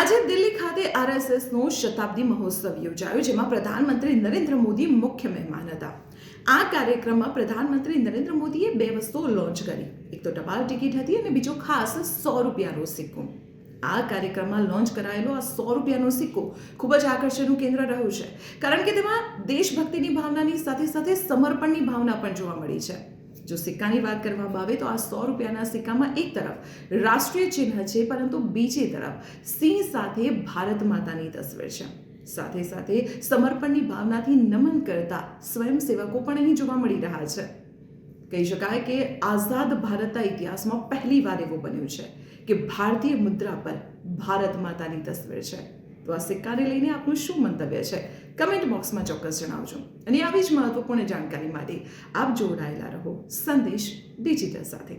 આજે દિલ્હી ખાતે આરએસએસનો શતાબ્દી મહોત્સવ યોજાયો, જેમાં પ્રધાનમંત્રી નરેન્દ્ર મોદી મુખ્ય મહેમાન હતા. આ કાર્યક્રમમાં પ્રધાનમંત્રી નરેન્દ્ર મોદીએ બે વસ્તુઓ લોન્ચ કરી. એક તો ટપાલ ટિકિટ હતી અને બીજો ખાસ 100 રૂપિયાનો સિક્કો. આ કાર્યક્રમમાં લોન્ચ કરાયેલો આ 100 રૂપિયાનો સિક્કો ખૂબ જ આકર્ષણનું કેન્દ્ર રહ્યો છે, કારણ કે તેમાં દેશભક્તિની ભાવનાની સાથે સાથે સમર્પણની ભાવના પણ જોવા મળી છે. જો સિક્કાની વાત કરવામાં આવે તો આ 100 રૂપિયાના સિક્કામાં એક તરફ રાષ્ટ્રીય ચિહ્ન છે, પરંતુ બીજી તરફ સિંહ સાથે ભારત માતાની તસવીર છે. સાથે સાથે સમર્પણની ભાવનાથી નમન કરતા સ્વયંસેવકો પણ અહીં જોવા મળી રહ્યા છે. કહી શકાય કે આઝાદ ભારતના ઇતિહાસમાં પહેલીવાર એવું બન્યું છે કે ભારતીય મુદ્રા પર ભારત માતાની તસવીર છે. તો આ સિક્કાને લઈને આપનું શું મંતવ્ય છે? કમેન્ટ બોક્સમાં ચોક્કસ જણાવજો. અને આવી જ મહત્વપૂર્ણ જાણકારી માટે આપ જોડાયેલા રહો સંદેશ ડિજિટલ સાથે.